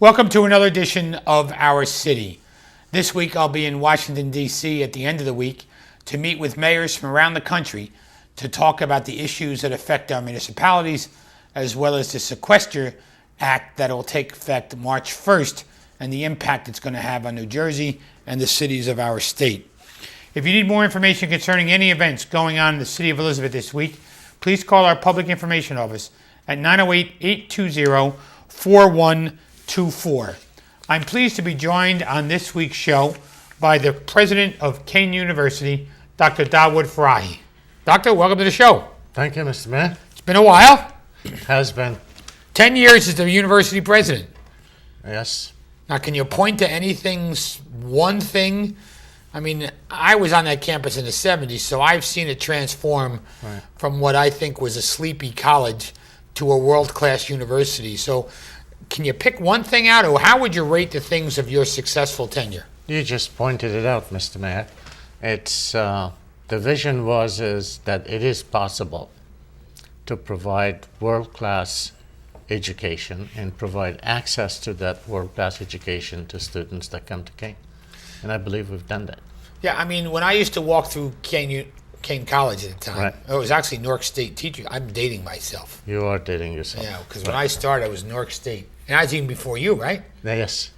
Welcome to another edition of Our City. This week I'll be in Washington, D.C. at the end of the week to meet with mayors from around the country to talk about the issues that affect our municipalities, as well as the Sequester Act that will take effect March 1st and the impact it's going to have on New Jersey and the cities of our state. If you need more information concerning any events going on in the city of Elizabeth this week, please call our public information office at 908-820-4124. I'm pleased to be joined on this week's show by the president of Kean University, Dr. Dawood Farahi. Doctor, welcome to the show. Thank you, Mr. Mayor. It's been a while. It has been. 10 years as the university president. Yes. Now, can you point to one thing? I mean, I was on that campus in the 70s, so I've seen it transform from what I think was a sleepy college to a world-class university. So can you pick one thing out, or how would you rate the things of your successful tenure? You just pointed it out, Mr. Mayor. It's the vision is that it is possible to provide world-class education and provide access to that world-class education to students that come to Kean. And I believe we've done that. Yeah, I mean, when I used to walk through Kean College at the time, it was actually Newark State teacher. I'm dating myself. You are dating yourself. Yeah, because when I started, I was Newark State. And I was even before you, right? Yes.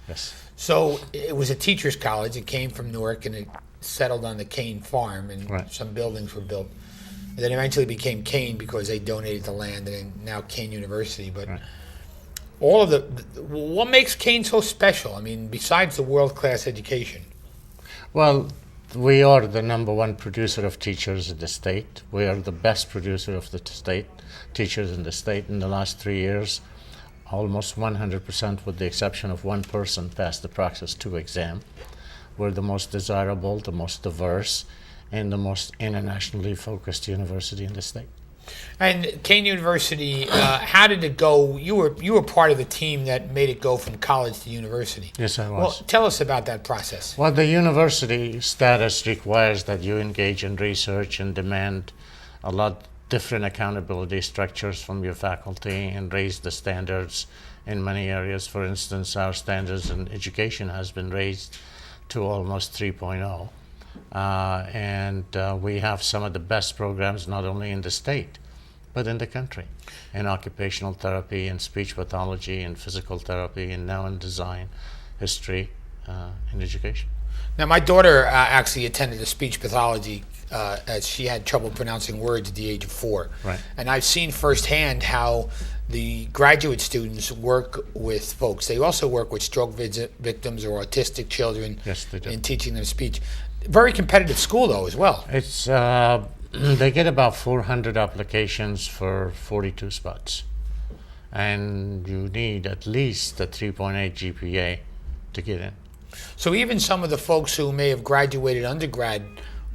So it was a teacher's college. It came from Newark, and it settled on the Kean farm, and some buildings were built. And then eventually became Kean because they donated the land, and then now Kean University. But all of what makes Kean so special? I mean, besides the world-class education. Well, we are the number one producer of teachers in the state. We are the best producer of the state, teachers in the state. In the last 3 years, almost 100%, with the exception of one person, passed the Praxis 2 exam. We're the most desirable, the most diverse, and the most internationally focused university in the state. And Kean University, how did it go? You were part of the team that made it go from college to university. Yes, I was. Well, tell us about that process. Well, the university status requires that you engage in research and demand a lot different accountability structures from your faculty and raise the standards in many areas. For instance, our standards in education has been raised to almost 3.0. And we have some of the best programs not only in the state, but in the country, in occupational therapy, in speech pathology, in physical therapy, and now in design, history, and education. Now, my daughter actually attended a speech pathology as she had trouble pronouncing words at the age of 4. Right. And I've seen firsthand how the graduate students work with folks. They also work with stroke victims or autistic children. Yes, they do. In teaching them speech. Very competitive school, though, as well. It's they get about 400 applications for 42 spots, and you need at least a 3.8 GPA to get in. So even some of the folks who may have graduated undergrad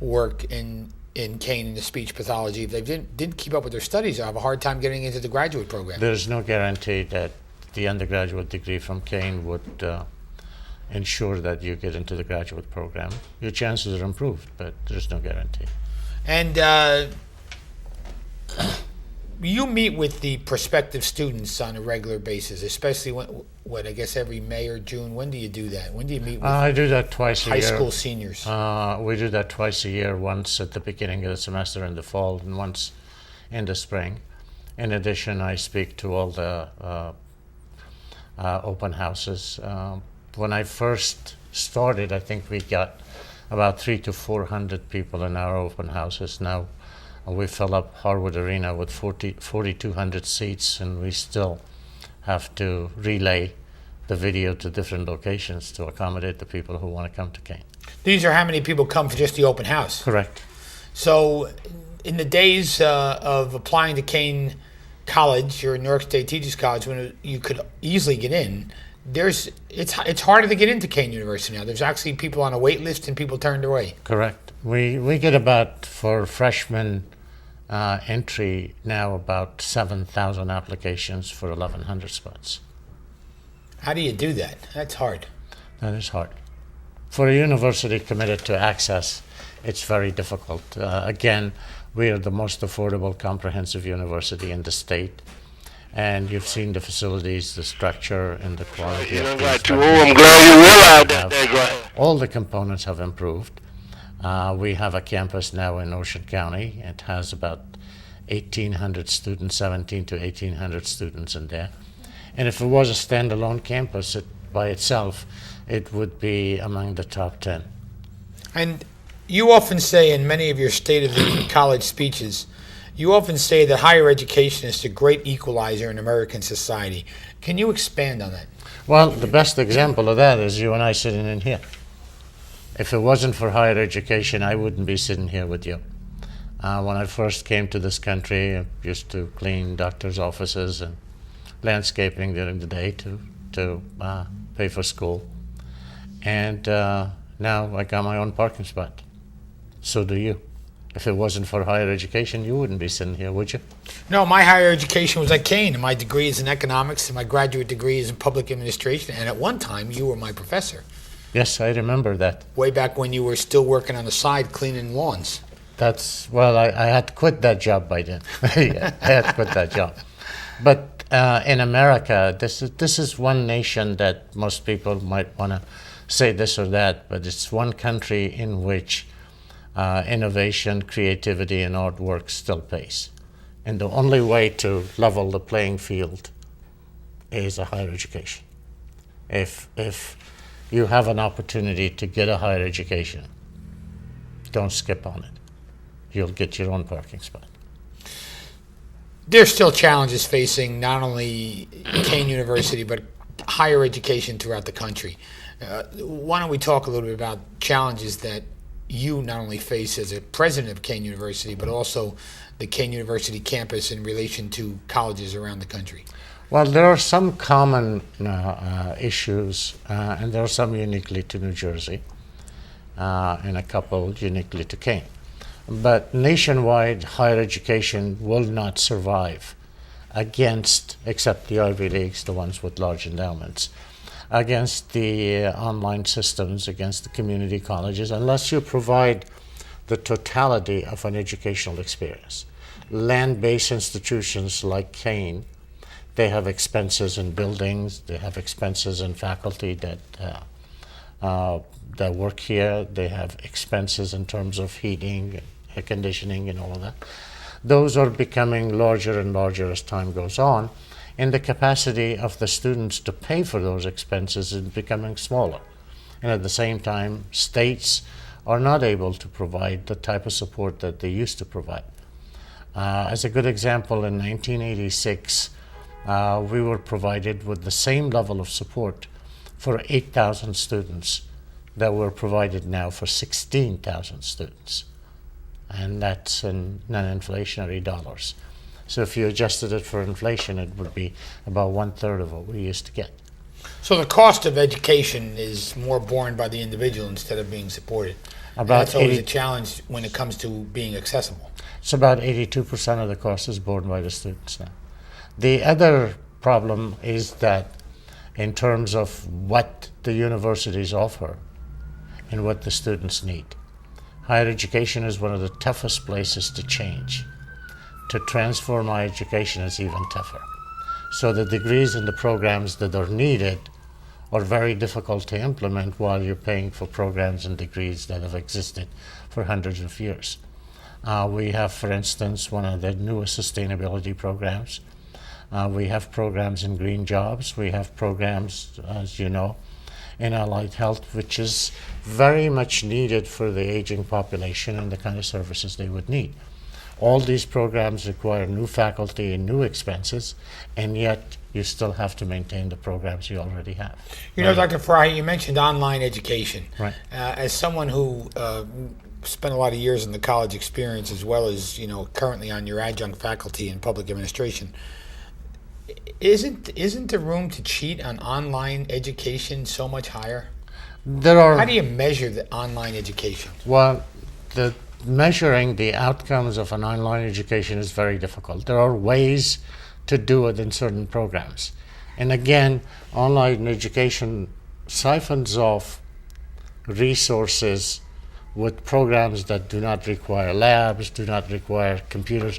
work in Kean in the speech pathology, if they didn't keep up with their studies, they'll have a hard time getting into the graduate program. There's no guarantee that the undergraduate degree from Kean would ensure that you get into the graduate program. Your chances are improved, but there's no guarantee. And you meet with the prospective students on a regular basis, especially when I guess every May or June. When do you do that? When do you meet with I do that twice a year. High school seniors? We do that twice a year, once at the beginning of the semester in the fall and once in the spring. In addition, I speak to all the open houses. When I first started, I think we got about 300 to 400 people in our open houses. Now we fill up Harwood Arena with 4,200 seats, and we still have to relay the video to different locations to accommodate the people who want to come to Kean. These are how many people come for just the open house? Correct. So in the days of applying to Kean College, or Newark State Teachers College, when you could easily get in, it's harder to get into Kean University now. There's actually people on a wait list and people turned away. Correct. We get about, for freshman entry now, about 7,000 applications for 1,100 spots. How do you do that? That's hard. That is hard. For a university committed to access, it's very difficult. Again, we are the most affordable comprehensive university in the state. And you've seen the facilities, the structure, and the quality You of don't things. got too old. I'm glad you realized that. There, go ahead. All the components have improved. We have a campus now in Ocean County. It has about 1,800 students, 17 to 1,800 students in there. And if it was a standalone campus by itself, it would be among the top 10. And you often say in many of your State of the College speeches, you often say that higher education is the great equalizer in American society. Can you expand on that? Well, the best example of that is you and I sitting in here. If it wasn't for higher education, I wouldn't be sitting here with you. When I first came to this country, I used to clean doctors' offices and landscaping during the day to pay for school. And now I got my own parking spot. So do you. If it wasn't for higher education, you wouldn't be sitting here, would you? No, my higher education was at Kean, and my degree is in economics, and my graduate degree is in public administration. And at one time, you were my professor. Yes, I remember that. Way back when you were still working on the side cleaning lawns. I had quit that job by then. Yeah, I had quit that job. But in America, this is one nation that most people might want to say this or that, but it's one country in which innovation, creativity, and artwork still pays. And the only way to level the playing field is a higher education. If you have an opportunity to get a higher education, don't skip on it. You'll get your own parking spot. There's still challenges facing not only Kean University, but higher education throughout the country. Why don't we talk a little bit about challenges that you not only face as a president of Kean University, but also the Kean University campus in relation to colleges around the country? Well, there are some common issues, and there are some uniquely to New Jersey, and a couple uniquely to Kean. But nationwide, higher education will not survive against, except the Ivy Leagues, the ones with large endowments, against the online systems, against the community colleges, unless you provide the totality of an educational experience. Land-based institutions like Kean, they have expenses in buildings, they have expenses in faculty that work here, they have expenses in terms of heating, air conditioning, and all of that. Those are becoming larger and larger as time goes on, and the capacity of the students to pay for those expenses is becoming smaller. And at the same time, states are not able to provide the type of support that they used to provide. As a good example, in 1986, we were provided with the same level of support for 8,000 students that we're provided now for 16,000 students. And that's in non-inflationary dollars. So if you adjusted it for inflation, it would be about 1/3 of what we used to get. So the cost of education is more borne by the individual instead of being supported. And that's always a challenge when it comes to being accessible. It's about 82% of the cost is borne by the students now. The other problem is that in terms of what the universities offer and what the students need, higher education is one of the toughest places to change. To transform higher education is even tougher. So the degrees and the programs that are needed are very difficult to implement while you're paying for programs and degrees that have existed for hundreds of years. We have, for instance, one of the newest sustainability programs. We have programs in green jobs. We have programs, as you know, in allied health, which is very much needed for the aging population and the kind of services they would need. All these programs require new faculty and new expenses, and yet you still have to maintain the programs you already have. You know, Dr. Fry, you mentioned online education. Right. As someone who spent a lot of years in the college experience, as well as, you know, currently on your adjunct faculty in public administration, isn't the room to cheat on online education so much higher? How do you measure the online education? Well, measuring the outcomes of an online education is very difficult. There are ways to do it in certain programs. And again, online education siphons off resources with programs that do not require labs, do not require computers.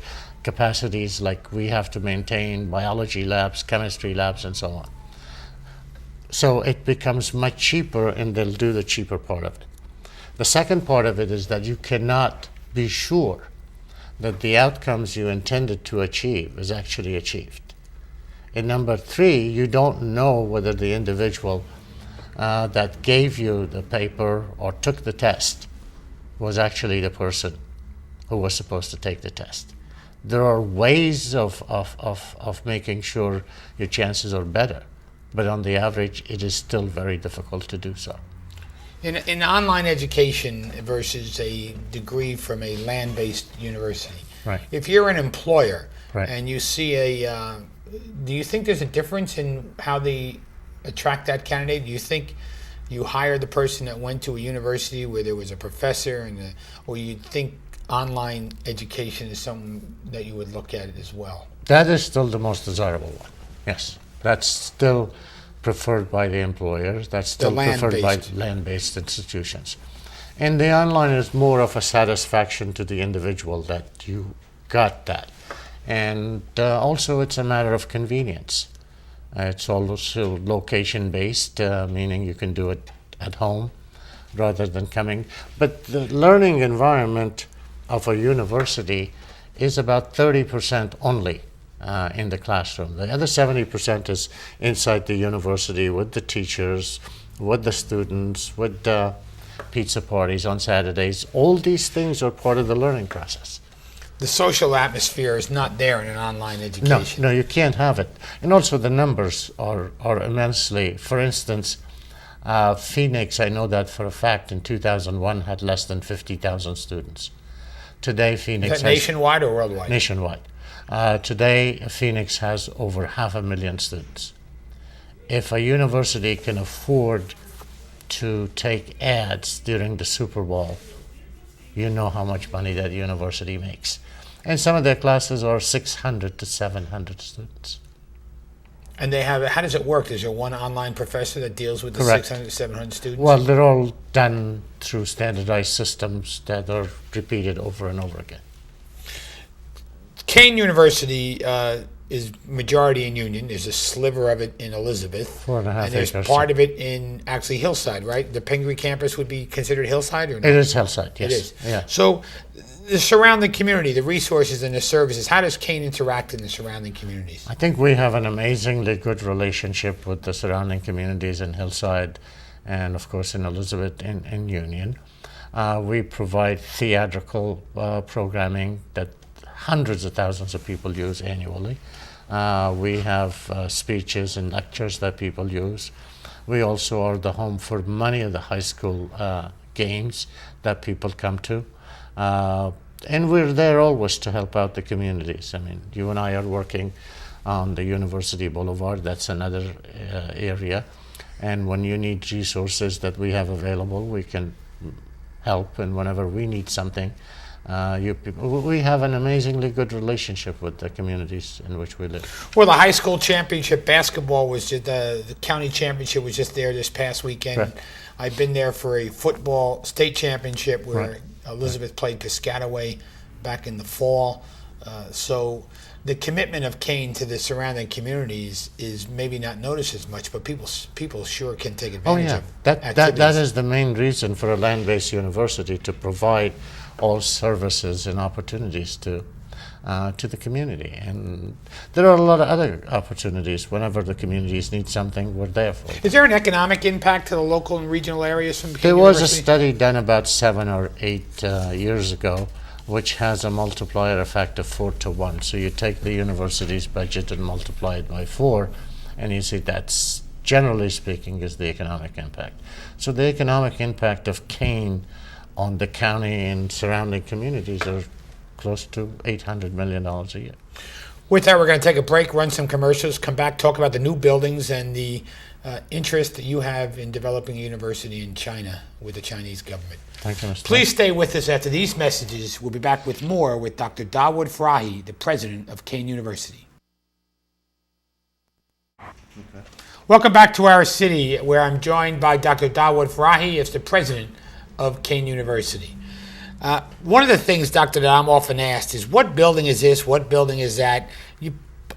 capacities, like we have to maintain biology labs, chemistry labs, and so on. So it becomes much cheaper, and they'll do the cheaper part of it. The second part of it is that you cannot be sure that the outcomes you intended to achieve is actually achieved. And number three, you don't know whether the individual that gave you the paper or took the test was actually the person who was supposed to take the test. There are ways of making sure your chances are better, but on the average, it is still very difficult to do so. In online education versus a degree from a land-based university, Right. if you're an employer Right. and you see do you think there's a difference in how they attract that candidate? Do you think you hire the person that went to a university where there was a professor, or you think online education is something that you would look at as well? That is still the most desirable one. Yes, that's still preferred by the employers. That's still preferred by land-based institutions. And the online is more of a satisfaction to the individual that you got that. And also it's a matter of convenience. It's also location-based, meaning you can do it at home rather than coming. But the learning environment of a university is about 30% only in the classroom. The other 70% is inside the university with the teachers, with the students, with pizza parties on Saturdays. All these things are part of the learning process. The social atmosphere is not there in an online education. No, you can't have it. And also the numbers are immensely. For instance, Phoenix, I know that for a fact, in 2001 had less than 50,000 students. Today, Phoenix Is that nationwide or worldwide? Nationwide. Today, Phoenix has over 500,000 students. If a university can afford to take ads during the Super Bowl, you know how much money that university makes. And some of their classes are 600 to 700 students. And they have, how does it work? Is there one online professor that deals with the Correct. 600 to 700 students? Well, they're all done through standardized systems that are repeated over and over again. Kean University is majority in Union. There's a sliver of it in Elizabeth. 4.5 and there's acres. part of it in actually Hillside, right? The Pingree campus would be considered Hillside, or no? It is Hillside, yes. It is. Yeah. So the surrounding community, the resources and the services, how does Kean interact in the surrounding communities? I think we have an amazingly good relationship with the surrounding communities in Hillside and, of course, in Elizabeth and Union. We provide theatrical programming that hundreds of thousands of people use annually. We have speeches and lectures that people use. We also are the home for many of the high school games that people come to. And we're there always to help out the communities. I mean, you and I are working on the University Boulevard. That's another area. And when you need resources that we have available, we can help. And whenever we need something, we have an amazingly good relationship with the communities in which we live. Well, the high school championship basketball was just the county championship was just there this past weekend. Right. I've been there for a football state championship where Right. Elizabeth played Piscataway back in the fall. So the commitment of Kean to the surrounding communities is maybe not noticed as much, but people sure can take advantage of that is the main reason for a land-based university, to provide all services and opportunities to the community. And there are a lot of other opportunities. Whenever the communities need something, we're there for them. Is there an economic impact to the local and regional areas from Kean There was a University? study done about 7 or 8 years ago, which has a multiplier effect of 4 to 1. So you take the university's budget and multiply it by 4, and you see that's, generally speaking, is the economic impact. So the economic impact of Kean on the county and surrounding communities are close to $800 million a year. With that, we're going to take a break, run some commercials, come back, talk about the new buildings and the interest that you have in developing a university in China with the Chinese government. Thank you, Mr. Please stay with us after these messages. We'll be back with more with Dr. Dawood Farahi, the president of Kean University. Okay. Welcome back to our city, where I'm joined by Dr. Dawood Farahi, as the president of Kean University. One of the things, Doctor, that I'm often asked is, what building is this? What building is that?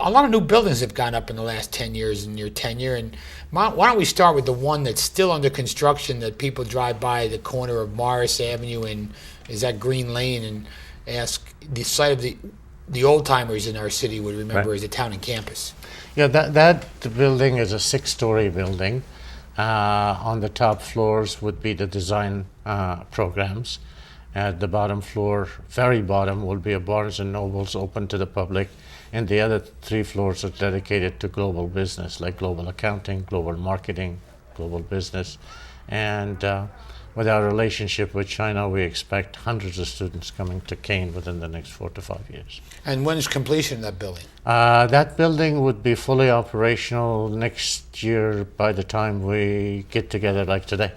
A lot of new buildings have gone up in the last 10 years in your tenure. And why don't we start with the one that's still under construction that people drive by the corner of Morris Avenue and is that Green Lane and ask the site of the old timers in our city would remember as a town and campus. Yeah, that building is a 6-story building. On the top floors would be the design programs. At the bottom floor, very bottom, will be a Barnes and Nobles open to the public, and the other 3 floors are dedicated to global business, like global accounting, global marketing, global business. And with our relationship with China, we expect hundreds of students coming to Kean within the next 4 to 5 years. And when is completion of that building? That building would be fully operational next year by the time we get together like today.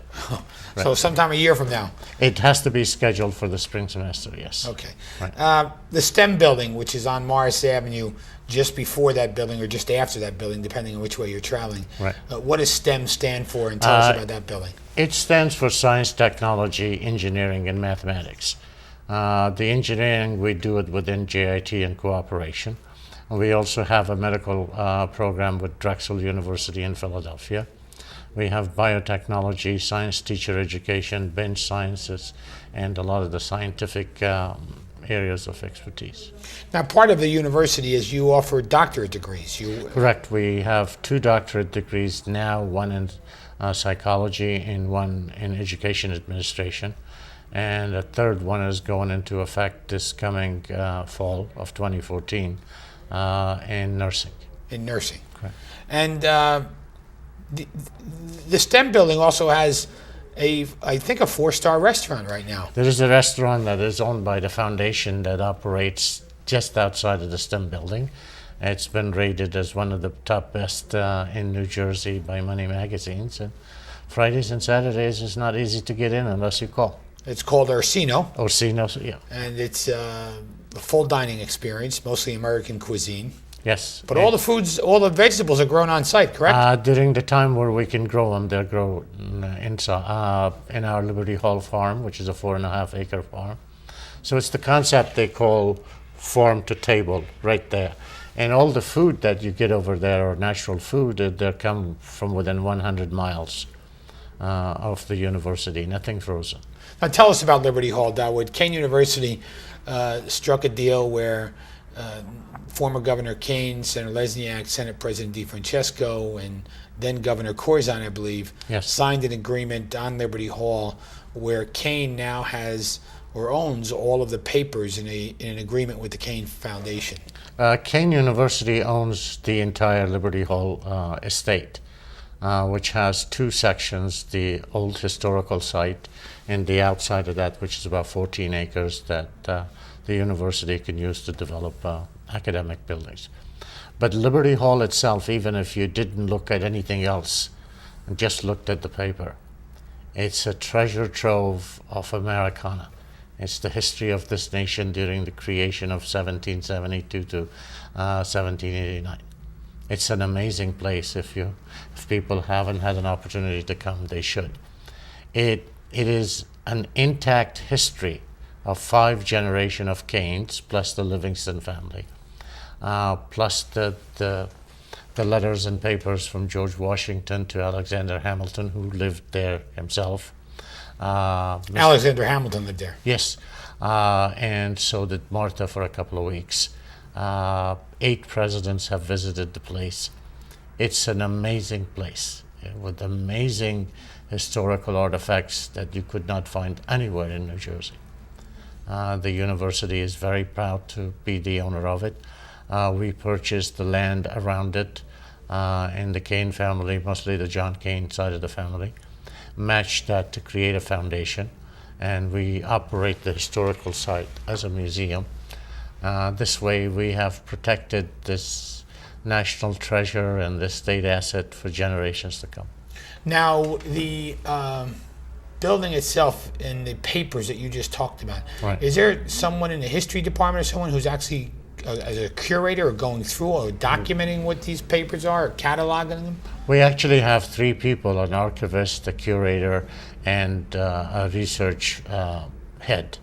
So sometime a year from now. It has to be scheduled for the spring semester, yes. Okay. Right. The STEM building, which is on Morris Avenue, just before that building or just after that building, depending on which way you're traveling. Right. What does STEM stand for, and tell us about that building? It stands for Science, Technology, Engineering, and Mathematics. The engineering, we do it within JIT and cooperation. And we also have a medical program with Drexel University in Philadelphia. We have biotechnology, science teacher education, bench sciences, and a lot of the scientific areas of expertise. Now, part of the university is you offer doctorate degrees. Correct. We have 2 doctorate degrees now, one in psychology and one in education administration. And a third one is going into effect this coming fall of 2014 in nursing. In nursing. Correct. And the STEM building also has I think a 4-star restaurant right now. There is a restaurant that is owned by the foundation that operates just outside of the STEM building. It's been rated as one of the top best in New Jersey by Money magazines. And Fridays and Saturdays is not easy to get in unless you call. It's called Orsino. Orsino, yeah. And it's a full dining experience, mostly American cuisine. Yes. But all the foods, all the vegetables are grown on site, correct? During the time where we can grow them, they're grown in our Liberty Hall farm, which is a 4.5-acre farm. So it's the concept they call farm to table right there. And all the food that you get over there are natural food. They come from within 100 miles of the university, nothing frozen. Now tell us about Liberty Hall, Dawood. Kean University struck a deal where former Governor Kean, Senator Lesniak, Senate President DeFrancesco, and then Governor Corzine, I believe, signed an agreement on Liberty Hall where Kean now has or owns all of the papers in an agreement with the Kean Foundation. Kean University owns the entire Liberty Hall estate, which has 2 sections, the old historical site and the outside of that, which is about 14 acres that the university can use to develop academic buildings. But Liberty Hall itself, even if you didn't look at anything else and just looked at the paper, it's a treasure trove of Americana. It's the history of this nation during the creation of 1772 to 1789. It's an amazing place. If people haven't had an opportunity to come, they should. It is an intact history of 5 generations of Keans, plus the Livingston family, plus the letters and papers from George Washington to Alexander Hamilton, who lived there himself. Alexander Hamilton lived there. Yes, and so did Martha for a couple of weeks. 8 presidents have visited the place. It's an amazing place with amazing historical artifacts that you could not find anywhere in New Jersey. The university is very proud to be the owner of it. We purchased the land around it, and the Kean family, mostly the John Kean side of the family, matched that to create a foundation, and we operate the historical site as a museum. This way we have protected this national treasure and this state asset for generations to come. Now, the building itself and the papers that you just talked about, is there someone in the history department or someone who's actually as a curator or going through or documenting what these papers are or cataloging them? We actually have 3 people, an archivist, a curator, and a research head.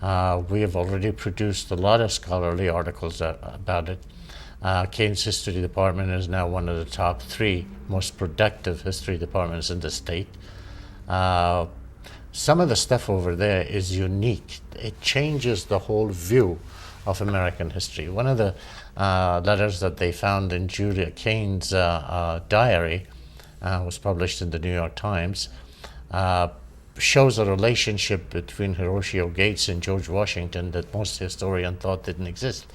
We have already produced a lot of scholarly articles about it. Kean's history department is now one of the top 3 most productive history departments in the state. Some of the stuff over there is unique. It changes the whole view of American history. One of the letters that they found in Julia Kean's diary was published in the New York Times, shows a relationship between Horatio Gates and George Washington that most historians thought didn't exist,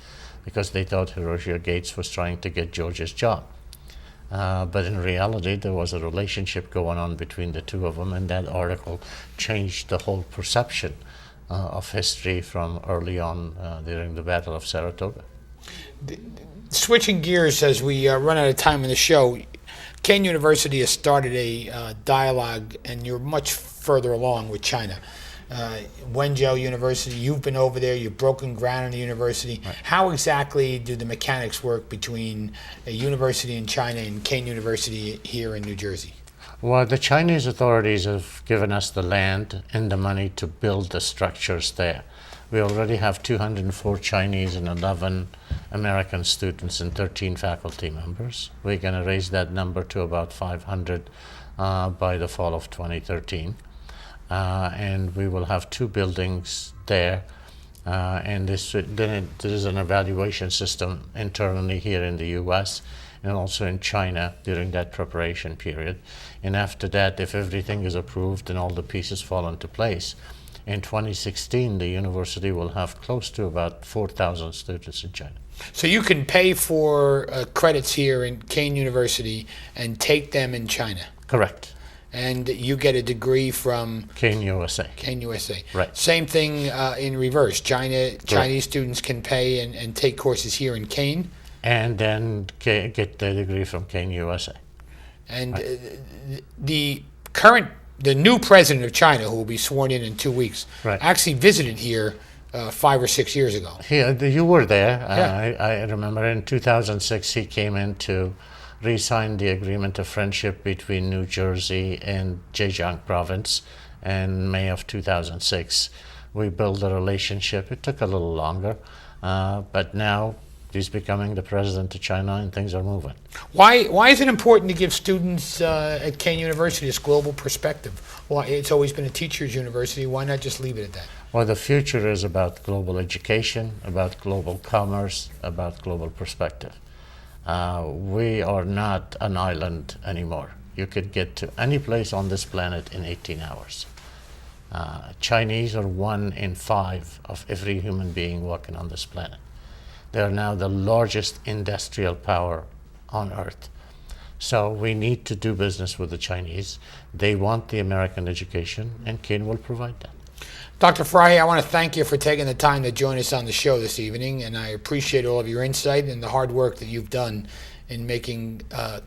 because they thought Horatio Gates was trying to get George's job. But in reality, there was a relationship going on between the two of them, and that article changed the whole perception of history from early on during the Battle of Saratoga. Switching gears as we run out of time in the show, Kean University has started a dialogue, and you're much further along with China. Wenzhou University, you've been over there, you've broken ground in the university. Right. How exactly do the mechanics work between a university in China and Kean University here in New Jersey? Well, the Chinese authorities have given us the land and the money to build the structures there. We already have 204 Chinese and 11 American students and 13 faculty members. We're going to raise that number to about 500 by the fall of 2013. And we will have 2 buildings there, and there is an evaluation system internally here in the U.S. and also in China during that preparation period. And after that, if everything is approved and all the pieces fall into place, in 2016 the university will have close to about 4,000 students in China. So you can pay for credits here in Kean University and take them in China? Correct. And you get a degree from Kean USA. Kean USA. Right. Same thing in reverse. Chinese students can pay and take courses here in Kean. And then get the degree from Kean USA. And the new president of China, who will be sworn in 2 weeks, right, actually visited here 5 or 6 years ago. You were there. Yeah. I remember in 2006 he came in to re-sign the agreement of friendship between New Jersey and Zhejiang province in May of 2006. We built a relationship. It took a little longer, but now he's becoming the president of China and things are moving. Why is it important to give students at Kean University this global perspective? Why it's always been a teacher's university. Why not just leave it at that? Well, the future is about global education, about global commerce, about global perspective. We are not an island anymore. You could get to any place on this planet in 18 hours. Chinese are 1 in 5 of every human being walking on this planet. They are now the largest industrial power on Earth. So we need to do business with the Chinese. They want the American education, and Kean will provide that. Dr. Fry, I want to thank you for taking the time to join us on the show this evening, and I appreciate all of your insight and the hard work that you've done in making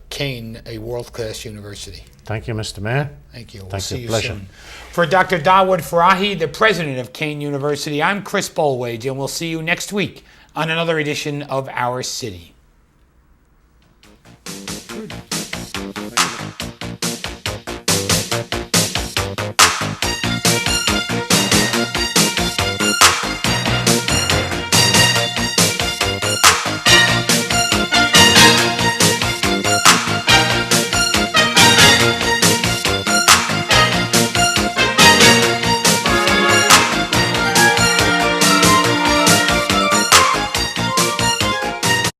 Kean a world-class university. Thank you, Mr. Mayor. Thank you. We'll Thank see you. you Pleasure. soon. For Dr. Dawood Farahi, the president of Kean University, I'm Chris Bolwage, and we'll see you next week on another edition of Our City.